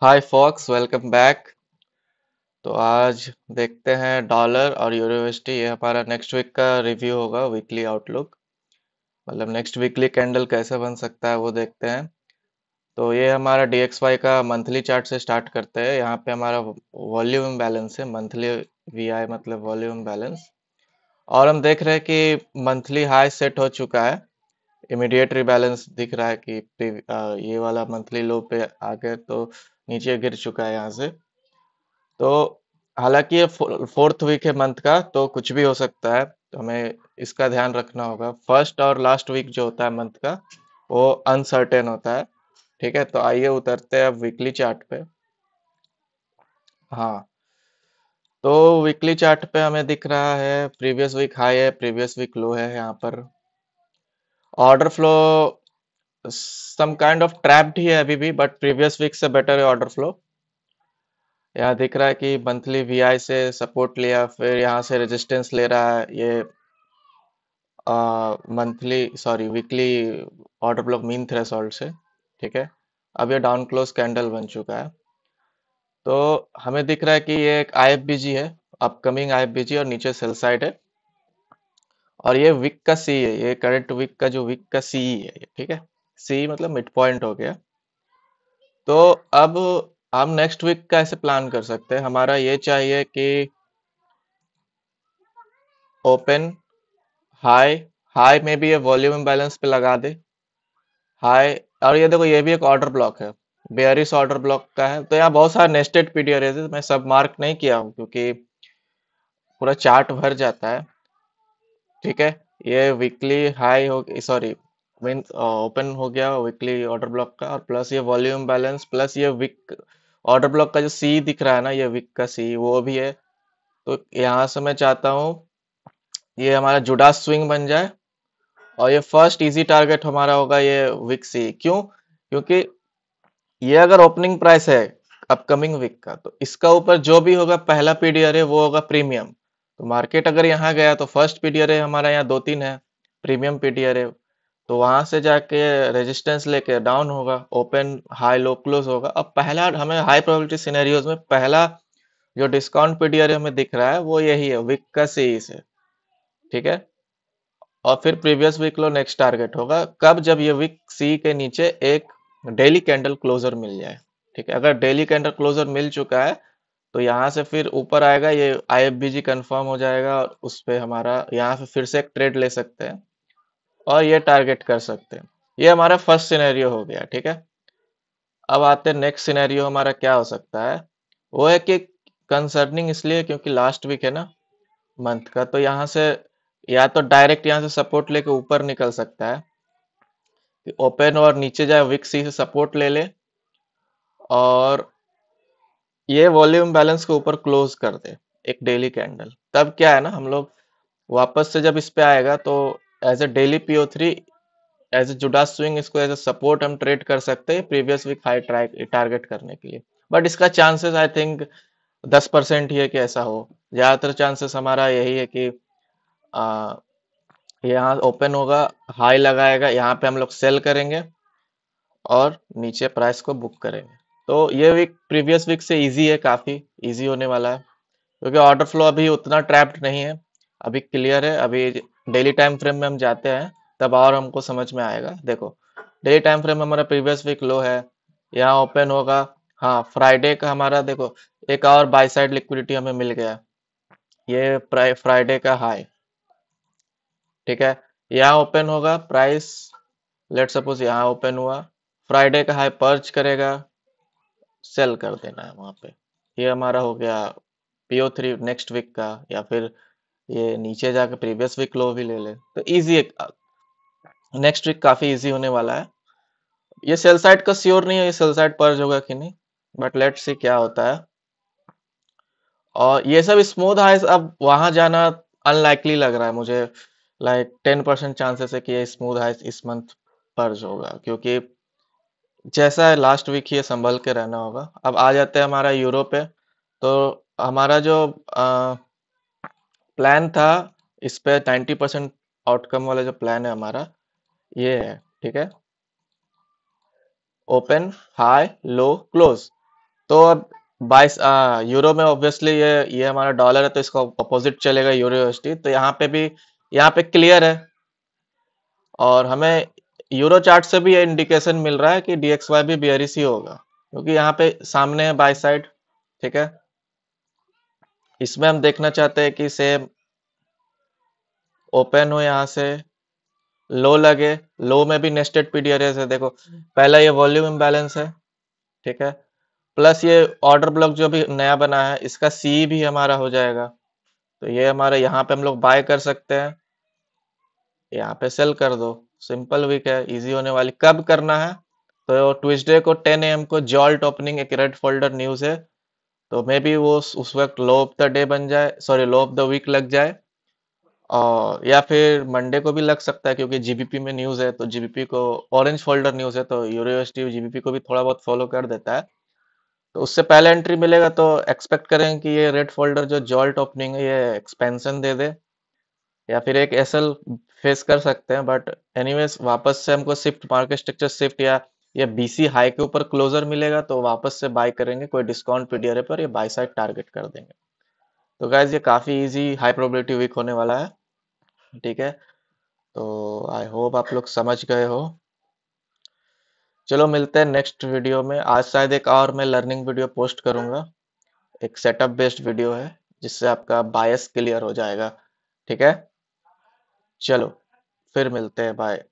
हाय fox, welcome back. तो आज देखते हैं डॉलर और यूरो यूएसडी। ये हमारा नेक्स्ट वीक का रिव्यू होगा, वीकली आउटलुक। मतलब नेक्स्ट वीकली कैंडल कैसे बन सकता है वो देखते हैं। तो ये हमारा DXY का मंथली चार्ट से स्टार्ट करते हैं। यहाँ पे हमारा वॉल्यूम बैलेंस है, मंथली VI मतलब वॉल्यूम बैलेंस। और हम देख रहे हैं कि मंथली हाई सेट हो चुका है। इमीडिएट रिबैलेंस दिख रहा है कि ये वाला मंथली लो पे आ गए तो नीचे गिर चुका है यहाँ से। तो हालांकि ये फोर्थ वीक है मंथ का, तो कुछ भी हो सकता है, तो हमें इसका ध्यान रखना होगा। फर्स्ट और लास्ट वीक जो होता है मंथ का, वो अनसर्टेन होता है। ठीक है, तो आइए उतरते हैं अब वीकली चार्ट पे। हाँ, तो वीकली चार्ट पे हमें दिख रहा है प्रीवियस वीक हाई है, प्रीवियस वीक लो है। यहाँ पर order flow some kind of trapped ही है अभी भी, बट प्रीवियस वीक से बेटर है ऑर्डर फ्लो। यहाँ दिख रहा है कि मंथली VI से सपोर्ट लिया, फिर यहाँ से रेजिस्टेंस ले रहा है ये monthly sorry weekly order block mean threshold से। ठीक है, अब ये डाउन क्लोज कैंडल बन चुका है। तो हमें दिख रहा है कि ये एक IFBG है, अपकमिंग IFBG, और नीचे सेल साइड है। और ये वीक का सी है, ये करंट वीक का जो वीक का सी है ये। ठीक है, सी मतलब मिड पॉइंट हो गया। तो अब हम नेक्स्ट वीक का ऐसे प्लान कर सकते हैं। हमारा ये चाहिए कि ओपन हाई, हाई में भी ये वॉल्यूम बैलेंस पे लगा दे हाई। और ये देखो, ये भी एक ऑर्डर ब्लॉक है, बेयरिश ऑर्डर ब्लॉक का है। तो यहाँ बहुत सारे नेस्टेड पीडीआर है, मैं सब मार्क नहीं किया हूँ क्योंकि पूरा चार्ट भर जाता है। ठीक है, ये वीकली हाई हो, सॉरी मीन ओपन हो गया वीकली ऑर्डर ब्लॉक का, और प्लस ये वॉल्यूम बैलेंस, प्लस ये वीक ऑर्डर ब्लॉक का जो सी दिख रहा है ना, ये वीक का सी वो भी है। तो यहाँ से मैं चाहता हूँ ये हमारा जुड़ा स्विंग बन जाए, और ये फर्स्ट इजी टारगेट हमारा होगा ये वीक सी। क्यों? क्योंकि ये अगर ओपनिंग प्राइस है अपकमिंग वीक का, तो इसका ऊपर जो भी होगा पहला पीडीआर है वो होगा प्रीमियम। तो मार्केट अगर यहाँ गया तो फर्स्ट पीडीआर है हमारा, यहाँ दो तीन है प्रीमियम पीडीआर है। तो वहां से जाके रेजिस्टेंस लेके डाउन होगा, ओपन हाई लो क्लोज होगा। अब पहला हमें हाई प्रोबेबिलिटी सिनेरियोज में पहला जो डिस्काउंट पीडीआर हमें दिख रहा है वो यही है, वीक का सी से। ठीक है, और फिर previous week low next target होगा कब, जब ये वीक सी के नीचे एक डेली कैंडल क्लोजर मिल जाए। ठीक है, अगर डेली कैंडल क्लोजर मिल चुका है तो यहाँ से फिर ऊपर आएगा, ये IFBG कंफर्म हो जाएगा, और उस पे हमारा यहाँ से फिर से एक ट्रेड ले सकते हैं और ये टारगेट कर सकते हैं। ये हमारा फर्स्ट सिनेरियो हो गया। ठीक है, अब आते हैं नेक्स्ट सिनेरियो हमारा क्या हो सकता है। वो है कि कंसर्निंग इसलिए क्योंकि लास्ट वीक है ना मंथ का, तो यहाँ से या तो डायरेक्ट यहाँ से सपोर्ट लेके ऊपर निकल सकता है कि ओपन और नीचे जाए, विक सी से सपोर्ट ले ले, और ये वॉल्यूम बैलेंस के ऊपर क्लोज कर दे एक डेली कैंडल। तब क्या है ना, हम लोग वापस से जब इस पे आएगा तो as a daily PO3, as a Judas swing, इसको एज ए सपोर्ट हम ट्रेड कर सकते हैं previous week high try target करने के लिए। बट इसका चांसेस आई थिंक 10% ही है कि ऐसा हो। ज्यादातर चांसेस हमारा यही है कि आ, यहाँ ओपन होगा, हाई लगाएगा, यहाँ पे हम लोग सेल करेंगे और नीचे प्राइस को बुक करेंगे। तो ये वीक प्रीवियस वीक से इजी है, काफी इजी होने वाला है क्योंकि ऑर्डर फ्लो अभी उतना ट्रैप्ड नहीं है, अभी क्लियर है। अभी डेली टाइम फ्रेम में हम जाते हैं तब और हमको समझ में आएगा। देखो, डेली टाइम फ्रेम हमारा प्रीवियस वीक लो है, यहाँ ओपन होगा। हाँ, फ्राइडे का हमारा देखो एक और बाई साइड लिक्विडिटी हमें मिल गया, ये फ्राइडे का हाई। ठीक है, यहाँ ओपन होगा प्राइस, लेट सपोज यहाँ ओपन हुआ, फ्राइडे का हाई पर्च करेगा, सेल कर देना है वहां पे। ये हमारा हो गया PO3 नेक्स्ट वीक का। या फिर ये नीचे जाके प्रीवियस वीक लो भी ले ले तो इजी, नेक्स्ट वीक काफी इजी होने वाला है। ये सेल साइड का श्योर नहीं है, ये सेल साइड पर्ज होगा कि नहीं, बट लेट्स सी क्या होता है। और ये सब स्मूथ हाइस अब वहां जाना अनलाइकली लग रहा है मुझे। लाइक 10% चांसेस है कि ये स्मूथ हाइस इस मंथ पर्ज होगा, क्योंकि जैसा है लास्ट वीक ही ये संभल के रहना होगा। अब आ जाते हैं हमारा यूरो पे। तो हमारा जो प्लान था इस पे 90% आउटकम वाला जो प्लान है हमारा, ये है। ठीक है, ओपन हाई लो क्लोज, तो अब बाईस यूरो में ऑब्वियसली ये हमारा डॉलर है, तो इसका अपोजिट चलेगा यूरो यूएसडी। तो यहाँ पे भी, यहाँ पे क्लियर है, और हमें यूरो चार्ट से भी ये इंडिकेशन मिल रहा है कि डीएक्सवाई भी बेयरिश ही होगा, क्योंकि यहाँ पे सामने है बाय साइड। ठीक है, इसमें हम देखना चाहते हैं कि सेम ओपन हो, यहाँ से लो लगे। लो में भी नेस्टेड पीडीआरएस है, देखो पहला ये वॉल्यूम इम्बैलेंस है। ठीक है, प्लस ये ऑर्डर ब्लॉक जो भी नया बना है, इसका सी भी हमारा हो जाएगा। तो ये हमारा यहाँ पे हम लोग बाय कर सकते हैं, यहाँ पे सेल कर दो। सिंपल वीक है, इजी होने वाली। कब करना है? तो ट्यूसडे को 10 AM को जॉल्ट ओपनिंग एक रेड फोल्डर न्यूज है, तो मे बी वो उस वक्त लो ऑफ द डे बन जाए, sorry low of the week लग जाए। और या फिर मंडे को भी लग सकता है, क्योंकि जीबीपी में न्यूज है, तो जीबीपी को ऑरेंज फोल्डर न्यूज है, तो यूरोएसटी जीबीपी को भी थोड़ा बहुत फॉलो कर देता है। तो उससे पहले एंट्री मिलेगा, तो एक्सपेक्ट करें कि ये रेड फोल्डर जो जॉल्ट ओपनिंग है, ये एक्सपेंशन दे दे, या फिर एक एसएल फेस कर सकते हैं। बट एनीवेज वापस से हमको शिफ्ट, मार्केट स्ट्रक्चर शिफ्ट, या ये बीसी हाई के ऊपर क्लोजर मिलेगा तो वापस से बाय करेंगे, कोई डिस्काउंट पीडीआर पर ये बाय साइड टारगेट कर देंगे। तो गाइज ये काफी इजी हाई प्रोबेबिलिटी वीक होने वाला है। ठीक है, तो आई होप आप लोग समझ गए हो। चलो मिलते हैं नेक्स्ट वीडियो में। आज शायद एक और मैं लर्निंग वीडियो पोस्ट करूंगा, एक सेटअप बेस्ड वीडियो है, जिससे आपका बायस क्लियर हो जाएगा। ठीक है, चलो फिर मिलते हैं, बाय।